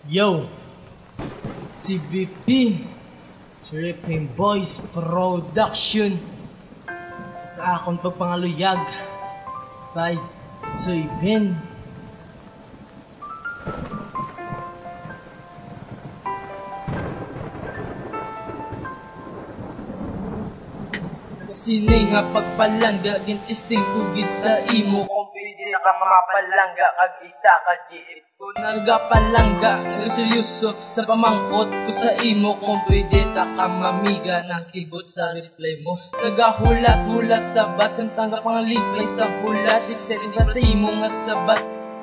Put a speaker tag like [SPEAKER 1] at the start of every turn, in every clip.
[SPEAKER 1] Yo, TVP, Tripping Boys Production. Sa akong pagpangaluyag by Joy Ben. Sa sini nga pagpalangga, gintisting ugid sa imo. Kung pwede na ka mapalangga, kag ita ka giit ko. Nagapalangga, seryoso sa pamangkot ko sa imo. Kung pwede ta ka mamiga, nakibot sa reply mo. Nagahulat-hulat sa bat, samtang pangalipay sa bulat. Excited pa sa imo nga sabat.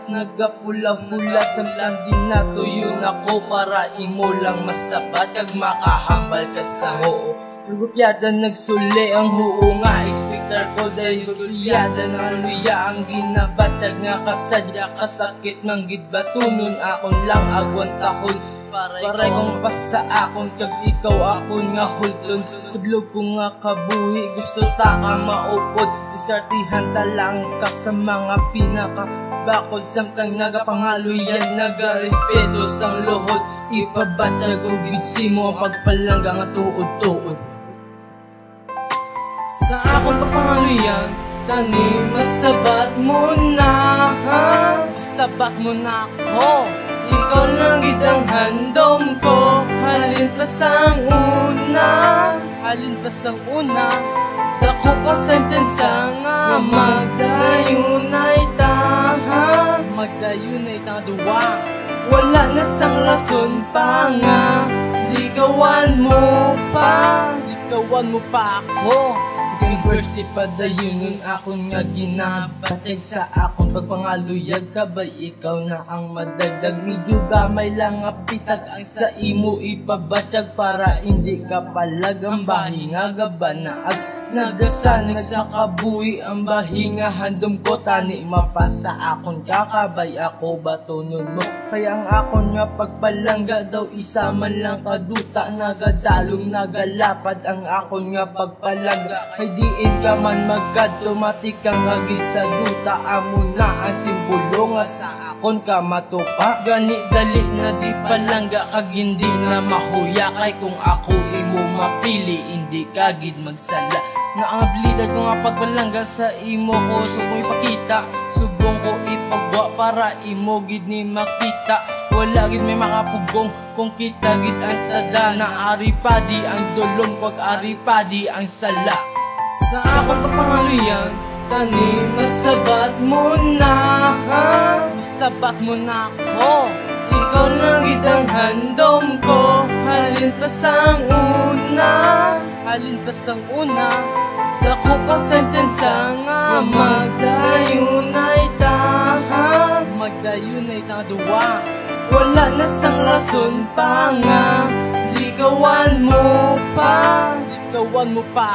[SPEAKER 1] Nagapula-hulat, samtang dinatuyo ako para imo lang masabat. Kag makahambal ka sa oo. Rupyada nagsuli ang huo nga, expector ko dahil rupyada ng luya ang ginabatag nga kasadya kasakit ng gidbatunon akon lang agwan tahon paray kong pas sa akon kag ikaw akon nga hulton tudlog ko nga kabuhi gusto ta ka maupod diskartihan ta lang ka sa mga pinaka bakod samtang nagapangaluyan nagarespeto sang lohod ipabatag o ginsi mo pagpalangga nga tuod-tuod. Sa akong papangaluyan, tani masabat mo na masabat mo na ako. Ikaw lang gidang handom ko, halin pa sang una. Halin pa sang una, dako pa sentensa nga magdayunay ta. Magdayunay ta duwa, wala na sang rason pa nga. Ligawan mo pa, ligawan mo pa ako. First ipadayunon ako nga ginabatag sa akong pagpangaluyag kabay ikaw na ang madagdag medyo gamay lang nga pitag ang sa imo ipabatag para hindi ka palag ang bahinga gabanaag nagasanag sa kabuhi ang bahinga handom ko tani mapasa akon kakabay ako batunon mo kaya ang akon nga pagpalangga daw isa man lang kaduta nagadalom nagalapad ang akon nga pagpalangga kay diin ka man magkatomatik kang hagit sa duta amo na ang simbolo nga sa akon ka matupa gani dali na di palangga kag hindi na mahuya kay kung ako imo mapili hindi kagid magsala nga ang abilidad ko nga pagpalangga sa imo ko so kung ipakita subong ko ipagwa para imo gid ni makita wala gid may makapugong kung kita gid ang tada na aripadi ang dulong pag aripadi ang sala sa akong papangaluyan tani masabat mo na masabat mo na ako ikaw lang gid ang handom ko halin pa sang una halin pa sang una dako pa sentensa nga magdayunay ta magdayunay ta duwa wala na sang rason pa nga ligawan mo pa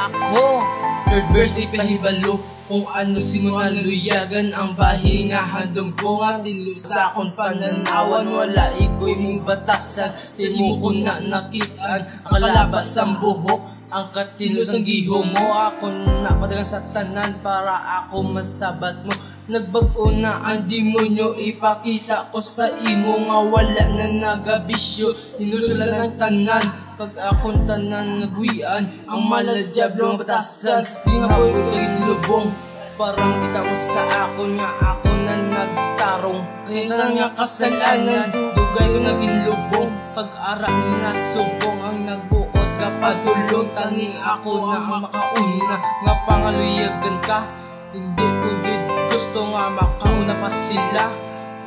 [SPEAKER 1] ako third verse ipahibalo kung ano sinunaluyagan ang bahinga handom ko nga tinlo sa akong pananawan wala iko'y mong batasan sa imo ko na nakitaan ang kalabas ang buhok ang katinlo sang giho mo ako napadagan sa tanan para ako masabat mo nagbago na ang demonyo ipakita ko sa imo nga wala na nagabisyo hinusulan ang tanan pag akong tanan nagwian ang maladiablo ang batasan di nga ko'y kaging lubong parang kita mo sa ako nga ako na nagtarong kaya nga kasalanan dugay ko naging lubong pag-ara na subong ang nagbuot kapadulong tani ako na makauna nga pangaluyagan ka hindi ko gid gusto nga makauna pa sila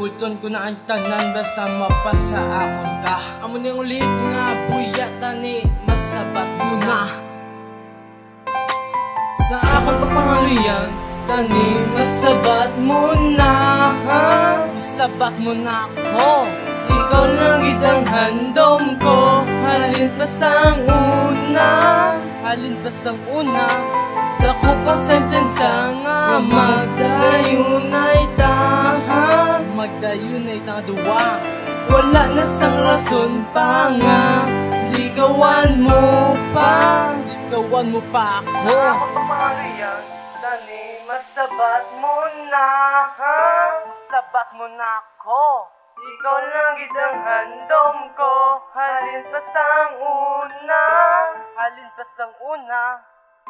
[SPEAKER 1] pulton ko na ang tanan basta mapasa akon ka amo ning ulit nga buya tani masabat mo na sa akong papangaluyan tani masabat mo na masabat mo na ako ikaw lang gid ang handom ko halin pa sang una halin pa sang una dako pa sentensa nga magdayunay ta magdayunay ta duwa wala na sang rason pa nga ligawan mo pa ako ako pamariyan tani masabat mo na masabat mo na ako Ikaw lang gid ang handom ko, halin pa sang una. Halin pa sang una,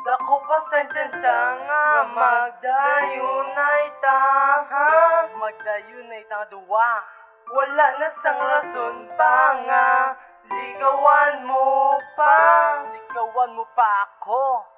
[SPEAKER 1] dako pa sa tsansa nga magdayunay ta. Magdayunay ta duwa, wala na sang rason pa nga ligawan mo pa. Ligawan mo pa ako.